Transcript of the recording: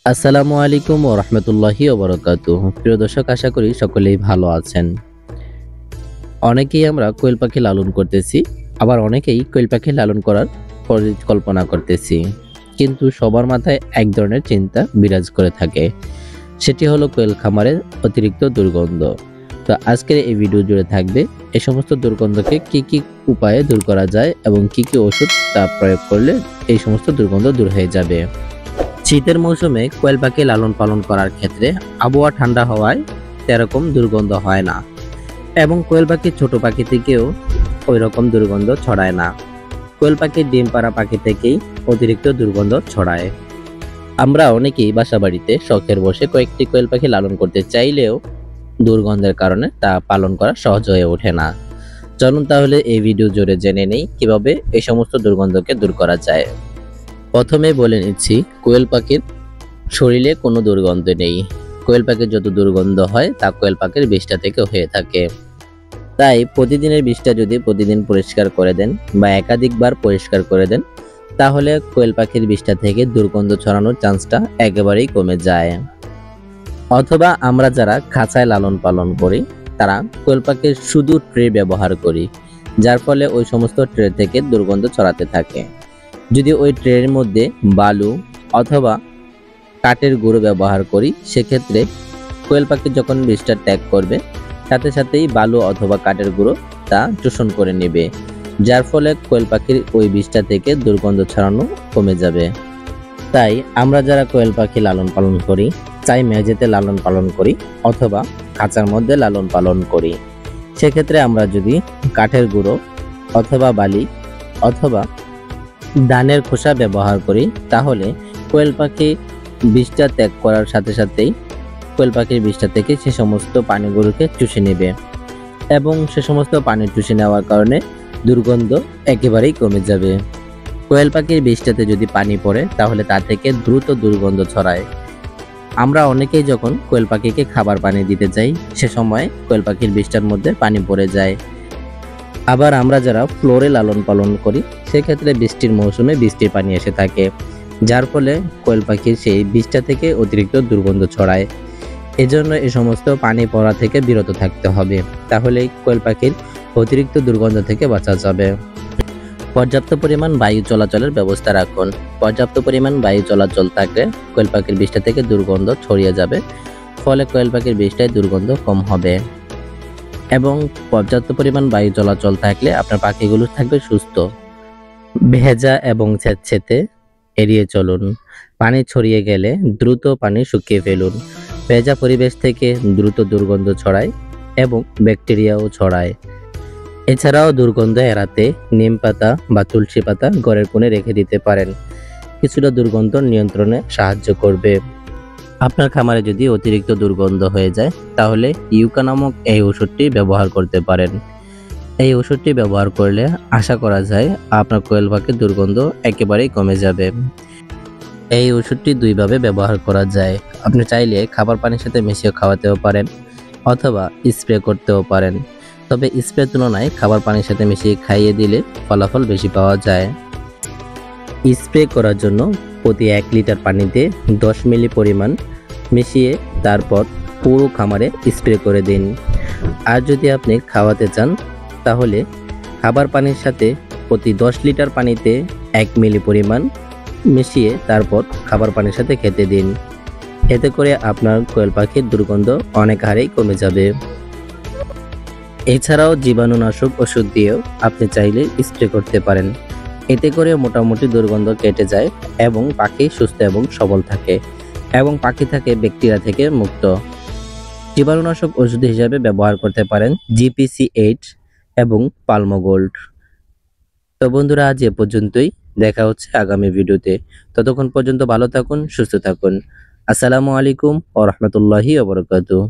আসসালামু আলাইকুম ওয়া রাহমাতুল্লাহি ওয়া বারাকাতুহু। প্রিয় দর্শক, আশা করি সকলেই ভালো আছেন। অনেকেই আমরা কোয়েল পাখি লালন করতেছি, আবার অনেকেই কোয়েল পাখি লালন করার পরিকল্পনা করতেছি। কিন্তু সবার মাথায় এক ধরনের চিন্তা বিরাজ করে থাকে, সেটি হলো কোয়েল খামারের অতিরিক্ত দুর্গন্ধ। তো আজকের এই ভিডিও জুড়ে থাকবে এই সমস্ত দুর্গন্ধকে কি কি উপায়ে দূর করা যায় এবং কি কি ওষুধ তা প্রয়োগ করলে এই সমস্ত দুর্গন্ধ দূর হয়ে যাবে। শীতের মৌসুমে কোয়েল পাখি লালন পালন করার ক্ষেত্রে আবহাওয়া ঠান্ডা হওয়ায় সেরকম দুর্গন্ধ হয় না, এবং কোয়েল পাখি ছোট পাখি থেকেও ওই রকম দুর্গন্ধ ছড়ায় না। কোয়েল পাখির ডিম পাড়া পাখি থেকেই অতিরিক্ত দুর্গন্ধ ছড়ায়। আমরা অনেকেই বাসা বাড়িতে শখের বসে কয়েকটি কোয়েল পাখি লালন করতে চাইলেও দুর্গন্ধের কারণে তা পালন করা সহজ হয়ে ওঠে না। চলুন তাহলে এই ভিডিও জুড়ে জেনে নেই কিভাবে এই সমস্ত দুর্গন্ধকে দূর করা যায়। প্রথমে বলে নিচ্ছি, কোয়েল পাখির শরীরে কোনো দুর্গন্ধ নেই। কোয়েল পাখির যত দুর্গন্ধ হয় তা কোয়েল পাখির বিষ্ঠা থেকে হয়ে থাকে। তাই প্রতিদিনের বিষ্ঠা যদি প্রতিদিন পরিষ্কার করে দেন বা একাধিকবার পরিষ্কার করে দেন, তাহলে কোয়েল পাখির বিষ্ঠা থেকে দুর্গন্ধ ছড়ানোর চান্সটা একেবারেই কমে যায়। অথবা আমরা যারা খাঁচায় লালন পালন করি তারা কোয়েল পাখির শুধু ট্রে ব্যবহার করি, যার ফলে ওই সমস্ত ট্রে থেকে দুর্গন্ধ ছড়াতে থাকে। যদি ওই ট্রের মধ্যে বালু অথবা কাঠের গুঁড়ো ব্যবহার করি, সেক্ষেত্রে কোয়েল পাখি যখন বিষ্ঠা ত্যাগ করবে সাথে সাথেই বালু অথবা কাঠের গুঁড়ো তা শোষণ করে নেবে, যার ফলে কোয়েল পাখির ওই বিষ্ঠা থেকে দুর্গন্ধ ছড়ানো কমে যাবে। তাই আমরা যারা কোয়েল পাখি লালন পালন করি, চাই মেঝেতে লালন পালন করি অথবা খাঁচার মধ্যে লালন পালন করি, সেক্ষেত্রে আমরা যদি কাঠের গুঁড়ো অথবা বালি অথবা ধানের খোসা ব্যবহার করি, তাহলে কোয়েল পাখি বিষ্ঠা ত্যাগ করার সাথে সাথেই কোয়েল পাখির বিষ্ঠা থেকে সে সমস্ত পানিগুলোকে চুষে নেবে, এবং সে সমস্ত পানি চুষে নেওয়ার কারণে দুর্গন্ধ একেবারেই কমে যাবে। কোয়েল পাখির বিষ্ঠাতে যদি পানি পড়ে তাহলে তা থেকে দ্রুত দুর্গন্ধ ছড়ায়। আমরা অনেকেই যখন কোয়েল পাখিকে খাবার পানি দিতে যাই, সে সময় কোয়েল পাখির বিষ্ঠার মধ্যে পানি পড়ে যায়। আবার আমরা যারা ফ্লোরে লালন পালন করি, সেক্ষেত্রে বৃষ্টির মৌসুমে বৃষ্টির পানি এসে থাকে, যার ফলে কোয়েল পাখির সেই বিষ্ঠা থেকে অতিরিক্ত দুর্গন্ধ ছড়ায়। এজন্য এই সমস্ত পানি পড়া থেকে বিরত থাকতে হবে, তাহলে কোয়েল পাখির অতিরিক্ত দুর্গন্ধ থেকে বাঁচা যাবে। পর্যাপ্ত পরিমাণ বায়ু চলাচলের ব্যবস্থা রাখুন। পর্যাপ্ত পরিমাণ বায়ু চলাচল থাকলে কোয়েল পাখির বিষ্ঠা থেকে দুর্গন্ধ ছড়িয়ে যাবে, ফলে কোয়েল পাখির বিষ্ঠায় দুর্গন্ধ কম হবে। এবং পর্যাপ্ত পরিমাণ বায়ু চলাচল থাকলে আপনার পাখিগুলো থাকবে সুস্থ। ভেজা এবং ছেঁচেতে এড়িয়ে চলুন। পানি ছড়িয়ে গেলে দ্রুত পানি শুকিয়ে ফেলুন। ভেজা পরিবেশ থেকে দ্রুত দুর্গন্ধ ছড়ায় এবং ব্যাকটেরিয়াও ছড়ায়। এছাড়াও দুর্গন্ধ এড়াতে নিম পাতা বা তুলসী পাতা ঘরের কোণে রেখে দিতে পারেন, কিছুটা দুর্গন্ধ নিয়ন্ত্রণে সাহায্য করবে। আপনার খামারে যদি অতিরিক্ত দুর্গন্ধ হয়ে যায়, তাহলে ইউকা নামক এই ওষুধটি ব্যবহার করতে পারেন। এই ওষুধটি ব্যবহার করলে আশা করা যায় আপনার কোয়েল পাখির দুর্গন্ধ একেবারেই কমে যাবে। এই ওষুধটি দুইভাবে ব্যবহার করা যায়। আপনি চাইলে খাবার পানির সাথে মিশিয়ে খাওয়াতেও পারেন অথবা স্প্রে করতেও পারেন, তবে স্প্রে তুলনায় খাবার পানির সাথে মিশিয়ে খাইয়ে দিলে ফলাফল বেশি পাওয়া যায়। স্প্রে করার জন্য প্রতি 1 লিটার পানিতে 10 মিলি পরিমাণ মিশিয়ে তারপর পুরো খামারে স্প্রে করে দিন। আর যদি আপনি খাওয়াতে চান, তাহলে খাবার পানির সাথে প্রতি 10 লিটার পানিতে 1 মিলি পরিমাণ মিশিয়ে তারপর খাবার পানির সাথে খেতে দিন। এতে করে আপনার কোয়েল পাখির দুর্গন্ধ অনেক হারেই কমে যাবে। এছাড়াও জীবাণুনাশক ওষুধ দিয়েও আপনি চাইলে স্প্রে করতে পারেন। এতে করে মোটামুটি দুর্গন্ধ কেটে যায় এবং পাখি সুস্থ এবং সবল থাকে, এবং পাখি থাকে ব্যাকটেরিয়া থেকে মুক্ত। জীবাণুনাশক ওষুধ হিসাবে ব্যবহার করতে পারেন GPC8 এবং পালমোগোল্ড। তো বন্ধুরা, আজ এ পর্যন্তই। দেখা হচ্ছে আগামী ভিডিওতে। ততক্ষণ পর্যন্ত ভালো থাকুন, সুস্থ থাকুন। আসসালামু আলাইকুম ওয়া রাহমাতুল্লাহি ওয়া বারাকাতুহু।